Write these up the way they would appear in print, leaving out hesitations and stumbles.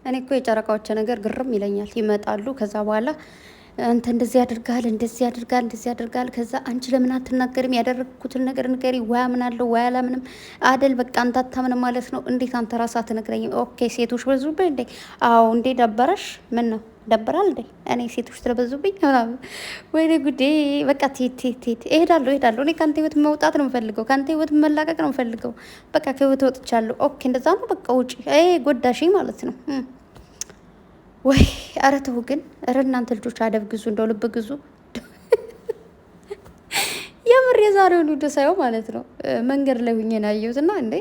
እኔ እኮ የጨረቃዎች ነገር ግርም ይለኛል። ይመጣሉ ከዛ በኋላ አንተ እንደዚህ ያደርጋል እንደዚህ ያደርጋል እንደዚህ ያደርጋል። ከዛ አንቺ ለምን አትናገርም? ያደረግኩትን ነገር ንገሪ። ወይ አምናለሁ ወይ አላምንም አደል። በቃ አንተ አታምንም ማለት ነው። እንዴት አንተ ራስህ አትነግረኝም? ኦኬ ሴቶች በዙብኝ እንዴ? አዎ እንዴ ደበረሽ? ምን ነው ደበራል እንዴ? እኔ ሴቶች ስለበዙብኝ ምናምን። ወይኔ ጉዴ! በቃ ቴት እሄዳለሁ። እኔ ከአንተ ህይወት መውጣት ነው የምፈልገው። ከአንተ ህይወት መላቀቅ ነው የምፈልገው። በቃ ከህይወት ወጥቻለሁ። ኦኬ እንደዛ ነው። በቃ ውጪ። ጎዳሽኝ ማለት ነው። ወይ ኧረ ተው ግን፣ ኧረ እናንተ ልጆች አደብ ግዙ፣ እንደው ልብ ግዙ። የምር የዛሬውን ቪዲዮ ሳየው ማለት ነው መንገድ ላይ ሁኜ ነው ያየሁት። እና እንዴ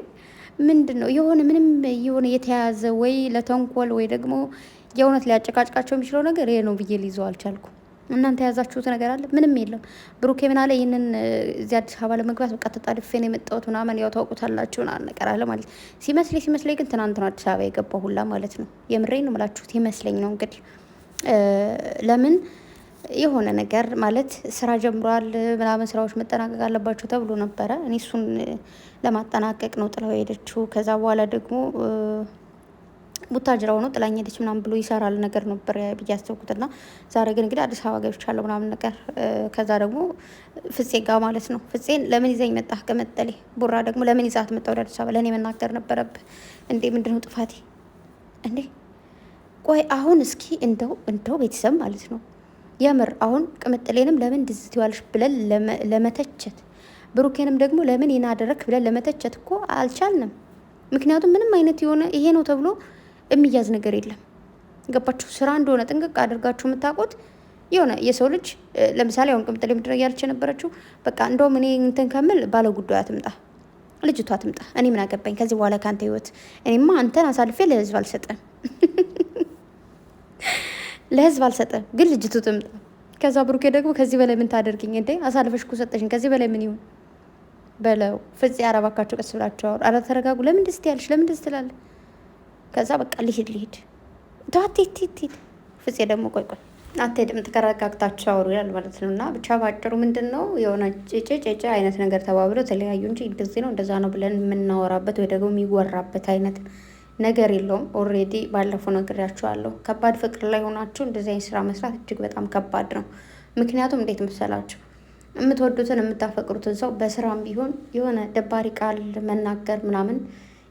ምንድን ነው የሆነ ምንም የሆነ የተያያዘ ወይ ለተንኮል ወይ ደግሞ የእውነት ሊያጨቃጭቃቸው የሚችለው ነገር ይሄ ነው ብዬ ሊይዘው አልቻልኩም። እናንተ የያዛችሁት ነገር አለ? ምንም የለም። ብሩኬ ምን አለ? ይህንን እዚህ አዲስ አበባ ለመግባት በቃ ተጣድፌ ነው የመጣሁት ምናምን፣ ያው ታውቁታላችሁ ነገር አለ ማለት ሲመስለኝ ግን ትናንት ነው አዲስ አበባ የገባው ሁላ ማለት ነው። የምሬን ነው የምላችሁት ይመስለኝ ነው እንግዲህ ለምን የሆነ ነገር ማለት ስራ ጀምሯል ምናምን ስራዎች መጠናቀቅ አለባቸው ተብሎ ነበረ። እኔ እሱን ለማጠናቀቅ ነው ጥለው ሄደችው። ከዛ በኋላ ደግሞ ቡታጅራ ሆኖ ጥላኝ ሄደች ምናምን ብሎ ይሰራል ነገር ነበር ብዬ አሰብኩትና ዛሬ ግን እንግዲህ አዲስ አበባ ገብቻለሁ ምናምን ነገር። ከዛ ደግሞ ፍፄ ጋር ማለት ነው። ፍፄን ለምን ይዘኝ መጣህ ከመጠሌ? ቡራ ደግሞ ለምን ይዛት መጣ ወደ አዲስ አበባ? ለእኔ መናገር ነበረብህ እንዴ? ምንድነው ጥፋቴ እንዴ? ቆይ አሁን እስኪ እንደው ቤተሰብ ማለት ነው የምር አሁን ቅምጥሌንም ለምን ድዝት ይዋልሽ ብለን ለመተቸት ብሩኬንም ደግሞ ለምን ይናደረክ ብለን ለመተቸት እኮ አልቻልንም። ምክንያቱም ምንም አይነት የሆነ ይሄ ነው ተብሎ የሚያዝ ነገር የለም። ገባችሁ? ስራ እንደሆነ ጥንቅቅ አድርጋችሁ የምታውቁት የሆነ የሰው ልጅ ለምሳሌ አሁን ቅምጥሌ ምድረ እያለች የነበረችው በቃ እንደውም እኔ እንትን ከምል ባለ ጉዳዩ አትምጣ፣ ልጅቷ ትምጣ፣ እኔ ምን አገባኝ ከዚህ በኋላ ከአንተ ህይወት። እኔማ አንተን አሳልፌ ለህዝብ አልሰጠም ለህዝብ አልሰጠም፣ ግን ልጅቱ ትምጣ። ከዛ ብሩኬ ደግሞ ከዚህ በላይ ምን ታደርግኝ እንዴ? አሳልፈሽ እኮ ሰጠሽኝ፣ ከዚህ በላይ ምን ይሁን በለው። ፍፄ አረባካቸው ቀስ ብላቸው አውሩ። ኧረ ተረጋጉ። ለምን ደስ ያለሽ? ለምን ደስ ትላለህ? ከዛ በቃ ልሂድ ዳቴት ፍፄ ደግሞ ቆይ አትሄድም፣ ተረጋግታችሁ አውሩ ይላል ማለት ነው። እና ብቻ ባጭሩ ምንድን ነው የሆነ ጭጭ አይነት ነገር ተባብሎ ተለያዩ እንጂ እንደዚህ ነው እንደዛ ነው ብለን የምናወራበት ወይ ደግሞ የሚወራበት አይነት ነገር የለውም። ኦልሬዲ ባለፈው ነግሬያችኋለሁ። ከባድ ፍቅር ላይ ሆናችሁ እንደዚህ አይነት ስራ መስራት እጅግ በጣም ከባድ ነው። ምክንያቱም እንዴት መሰላችሁ የምትወዱትን የምታፈቅሩትን ሰው በስራም ቢሆን የሆነ ደባሪ ቃል መናገር ምናምን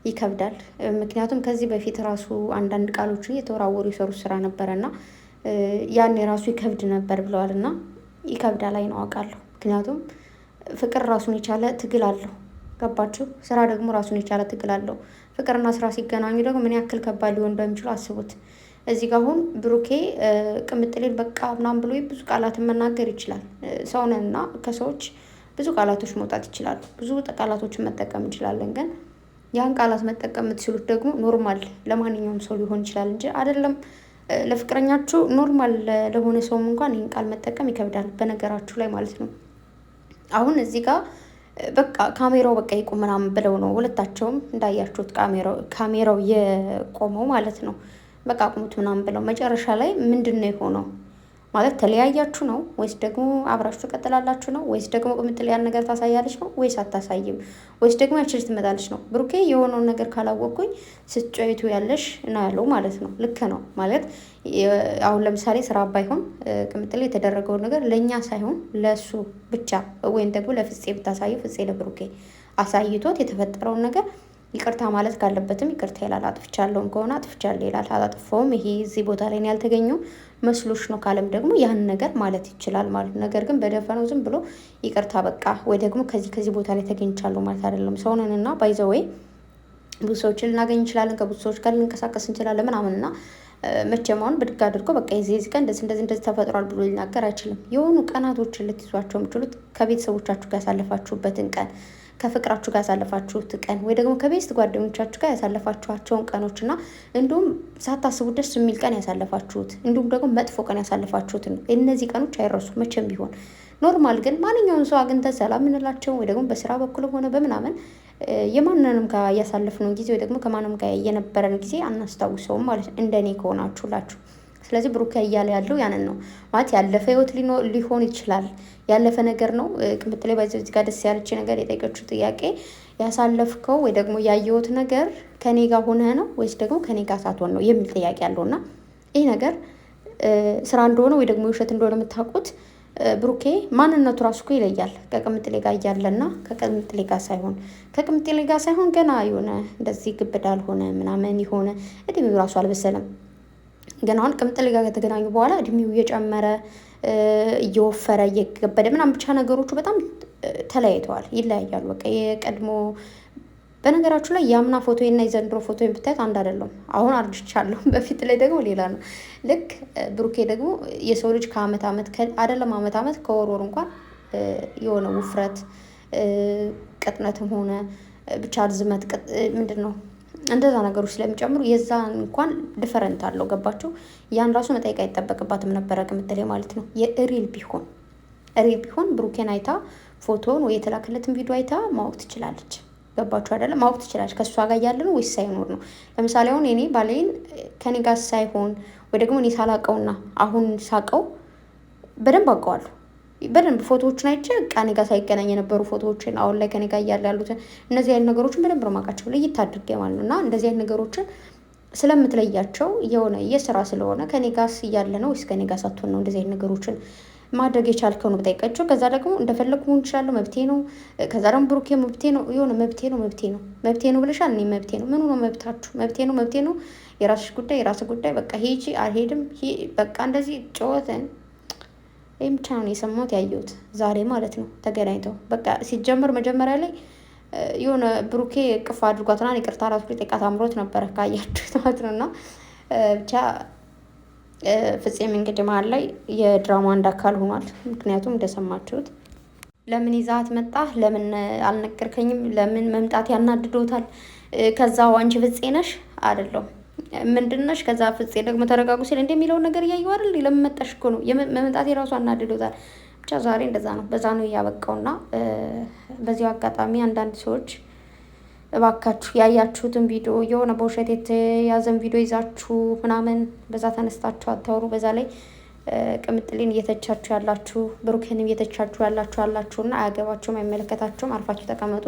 ይከብዳል። ምክንያቱም ከዚህ በፊት ራሱ አንዳንድ ቃሎችን እየተወራወሩ የሰሩት ስራ ነበረና ያን የራሱ ይከብድ ነበር ብለዋል። እና ይከብዳል ላይ ነው አውቃለሁ። ምክንያቱም ፍቅር ራሱን የቻለ ትግል አለው። ገባችሁ? ስራ ደግሞ ራሱን የቻለ ትግል አለው። ፍቅርና ስራ ሲገናኙ ደግሞ ምን ያክል ከባድ ሊሆን እንደሚችሉ አስቡት። እዚህ ጋር አሁን ብሩኬ ቅምጥሌን በቃ ምናምን ብሎ ብዙ ቃላትን መናገር ይችላል። ሰውንና ከሰዎች ብዙ ቃላቶች መውጣት ይችላሉ። ብዙ ቃላቶችን መጠቀም እንችላለን። ግን ያን ቃላት መጠቀም የምትችሉት ደግሞ ኖርማል ለማንኛውም ሰው ሊሆን ይችላል እንጂ አይደለም ለፍቅረኛችሁ ኖርማል ለሆነ ሰውም እንኳን ይህን ቃል መጠቀም ይከብዳል። በነገራችሁ ላይ ማለት ነው። አሁን እዚህ ጋር በቃ ካሜራው በቃ ይቁም ምናምን ብለው ነው ሁለታቸውም እንዳያችሁት ካሜራው የቆመው ማለት ነው። በቃ አቁሙት ምናምን ብለው መጨረሻ ላይ ምንድን ነው የሆነው ማለት ተለያያችሁ ነው ወይስ ደግሞ አብራችሁ ትቀጥላላችሁ ነው ወይስ ደግሞ ቅምጥሌ ያን ነገር ታሳያለች ነው ወይስ አታሳይም ወይስ ደግሞ ያችልት ትመጣለች ነው? ብሩኬ የሆነውን ነገር ካላወቅኩኝ ስትጨይቱ ያለሽ ነው ያለው ማለት ነው። ልክ ነው ማለት አሁን ለምሳሌ ስራ ባይሆን ቅምጥሌ የተደረገውን ነገር ለእኛ ሳይሆን ለሱ ብቻ ወይም ደግሞ ለፍፄ ብታሳየው ፍፄ ለብሩኬ አሳይቶት የተፈጠረውን ነገር ይቅርታ ማለት ካለበትም ይቅርታ ይላል። አጥፍቻለሁም ከሆነ አጥፍቻለሁ ይላል። አላጥፎም ይሄ እዚህ ቦታ ላይ ያልተገኘው መስሎሽ ነው ካለም ደግሞ ያን ነገር ማለት ይችላል ማለት ነው። ነገር ግን በደፈነው ዝም ብሎ ይቅርታ በቃ ወይ ደግሞ ከዚህ ቦታ ላይ ተገኝቻለሁ ማለት አይደለም። ሰውንንና ባይዘወይ ብዙ ሰዎችን ልናገኝ እንችላለን፣ ከብዙ ሰዎች ጋር ልንቀሳቀስ እንችላለን ምናምንና መቼማውን ብድግ አድርጎ በቃ የዚህ ቀን እንደዚህ ተፈጥሯል ብሎ ሊናገር አይችልም። የሆኑ ቀናቶችን ልትይዟቸው የምችሉት ከቤተሰቦቻችሁ ጋር ያሳለፋችሁበትን ቀን ከፍቅራችሁ ጋር ያሳለፋችሁት ቀን ወይ ደግሞ ከቤስት ጓደኞቻችሁ ጋር ያሳለፋችኋቸውን ቀኖች እና እንዲሁም ሳታስቡ ደስ የሚል ቀን ያሳለፋችሁት እንዲሁም ደግሞ መጥፎ ቀን ያሳለፋችሁትን እነዚህ ቀኖች አይረሱም መቼም ቢሆን። ኖርማል ግን ማንኛውን ሰው አግኝተን ሰላም እንላቸው ወይ ደግሞ በስራ በኩልም ሆነ በምናምን የማንንም ጋር ያሳለፍነውን ጊዜ ወይ ደግሞ ከማንም ጋር የነበረን ጊዜ አናስታውሰውም ማለት እንደኔ ከሆናችሁላችሁ። ስለዚህ ብሩክ እያለ ያለው ያንን ነው ማለት ያለፈ ህይወት ሊሆን ይችላል፣ ያለፈ ነገር ነው። ቅምጥሌ ባይዘው እዚህ ጋር ደስ ያለች ነገር የጠየቀችው ጥያቄ ያሳለፍከው ወይ ደግሞ ያየሁት ነገር ከኔ ጋር ሆነህ ነው ወይስ ደግሞ ከኔ ጋር ሳትሆን ነው የሚል ጥያቄ አለው። እና ይህ ነገር ስራ እንደሆነ ወይ ደግሞ ውሸት እንደሆነ የምታውቁት ብሩኬ ማንነቱ ራሱ እኮ ይለያል። ከቅምጥሌ ጋር እያለና ከቅምጥሌ ጋር ሳይሆን ከቅምጥሌ ጋር ሳይሆን ገና የሆነ እንደዚህ ግብዳ አልሆነ ምናምን የሆነ እድሜው ራሱ አልበሰለም። ግን አሁን ቅምጥሌ ጋር ከተገናኙ በኋላ እድሜው እየጨመረ እየወፈረ እየገበደ ምናምን ብቻ ነገሮቹ በጣም ተለያይተዋል፣ ይለያያሉ። በቃ የቀድሞ በነገራችሁ ላይ የአምና ፎቶ እና የዘንድሮ ፎቶ ብታዩት አንድ አይደለም። አሁን አርጅቻለሁ፣ በፊት ላይ ደግሞ ሌላ ነው። ልክ ብሩኬ ደግሞ የሰው ልጅ ከአመት አመት አይደለም አመት ከወር እንኳን የሆነ ውፍረት ቅጥነትም ሆነ ብቻ ርዝመት ምንድን ነው እንደዛ ነገሮች ስለሚጨምሩ የዛን እንኳን ዲፈረንት አለው። ገባችሁ? ያን ራሱ መጠየቅ አይጠበቅባትም ነበረ ቅምጥሌ ማለት ነው። የሪል ቢሆን ብሩኬን አይታ ፎቶውን ወይ የተላከለትን ቪዲዮ አይታ ማወቅ ትችላለች። ገባችሁ አይደለም? ማወቅ ትችላለች ከእሷ ጋር ያለ ነው ወይስ ሳይኖር ነው። ለምሳሌ አሁን እኔ ባሌን ከኔ ጋር ሳይሆን ወይ ደግሞ እኔ ሳላቀውና አሁን ሳቀው በደንብ አውቀዋለሁ። በደንብ ፎቶዎችን አይቼ ከኔ ጋር ሳይገናኝ የነበሩ ፎቶዎችን አሁን ላይ ከኔ ጋር እያለ ያሉትን እነዚህ አይነት ነገሮችን በደንብ ነው የማውቃቸው፣ ለይት አድርጌ ማለት ነው። እና እንደዚህ አይነት ነገሮችን ስለምትለያቸው የሆነ የስራ ስለሆነ ከኔ ጋር እያለ ነው ወይስ ከኔ ጋር ሳትሆን ነው እንደዚህ አይነት ነገሮችን ማድረግ የቻልከው ነው ብጠይቃቸው። ከዛ ደግሞ እንደፈለግኩ መሆን እችላለሁ፣ መብቴ ነው። ከዛ ደግሞ ብሩኬ መብቴ ነው፣ የሆነ መብቴ ነው ብለሻል። እኔ መብቴ ነው። ምኑ ነው መብታችሁ? መብቴ ነው። የራስሽ ጉዳይ የራስህ ጉዳይ። በቃ ሂጂ አልሄድም በቃ እንደዚህ ጨወትን ይህም ብቻ ነው የሰማሁት ያየሁት ዛሬ ማለት ነው ተገናኝተው። በቃ ሲጀመር መጀመሪያ ላይ የሆነ ብሩኬ ቅፍ አድርጓትና ይቅርታ ራሱ ሊጠይቃት አምሮት ነበረ ካያችሁት ማለት ነው። እና ብቻ ፍፄም እንግዲህ መሀል ላይ የድራማ አንድ አካል ሆኗል። ምክንያቱም እንደሰማችሁት ለምን ይዛት መጣ፣ ለምን አልነገርከኝም፣ ለምን መምጣት ያናድዶታል። ከዛው አንቺ ፍፄ ነሽ አይደለም ምንድነሽ? ከዛ ፍፄ ደግሞ ተረጋጉ ሲል እንደሚለውን ነገር እያየሁ አይደል? ለምን መጣሽ እኮ ነው መምጣት የራሱ አናድዶታል። ብቻ ዛሬ እንደዛ ነው፣ በዛ ነው እያበቃውና በዚሁ አጋጣሚ አንዳንድ ሰዎች እባካችሁ ያያችሁትን ቪዲዮ የሆነ በውሸት የተያዘን ቪዲዮ ይዛችሁ ምናምን በዛ ተነስታችሁ አታውሩ። በዛ ላይ ቅምጥሌን እየተቻችሁ ያላችሁ ብሩኬንም እየተቻችሁ ያላችሁና አያገባችሁም፣ አይመለከታችሁም፣ አርፋችሁ ተቀመጡ።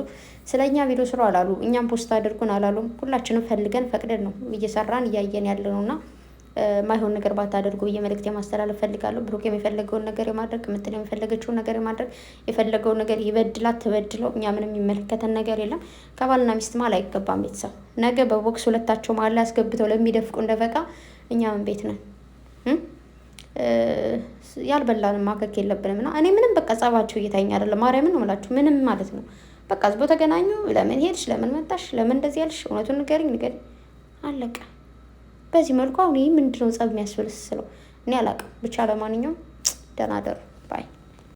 ስለኛ ቪዲዮ ስሩ አላሉ፣ እኛም ፖስት አድርጉን አላሉም። ሁላችንም ፈልገን ፈቅደን ነው እየሰራን እያየን ያለ ነውና ማይሆን ነገር ባታደርጉ የመልእክት የማስተላለፍ ፈልጋለሁ። ብሩኬም የፈለገውን ነገር የማድረግ ቅምጥሌም የፈለገችውን ነገር የማድረግ የፈለገውን ነገር ይበድላት ትበድለው፣ እኛ ምንም የሚመለከተን ነገር የለም። ከባልና ሚስት መሀል አይገባም። ቤተሰብ ነገ በቦክስ ሁለታቸው መሀል ላይ አስገብተው ለሚደፍቁ እንደበቃ እኛ ምን ቤት ነን? ያልበላን ማከክ የለብንም። እና እኔ ምንም በቃ ጸባቸው እየታየኝ አይደለም። ማርያምን ነው የምላችሁ ምንም ማለት ነው። በቃ ህዝቦ ተገናኙ። ለምን ሄድሽ? ለምን መጣሽ? ለምን እንደዚህ ያልሽ? እውነቱን ንገሪኝ አለቀ። በዚህ መልኩ አሁን ይህ ምንድነው ጸብ የሚያስፈልስለው? እኔ አላውቅም። ብቻ ለማንኛውም ደህና ደሩ።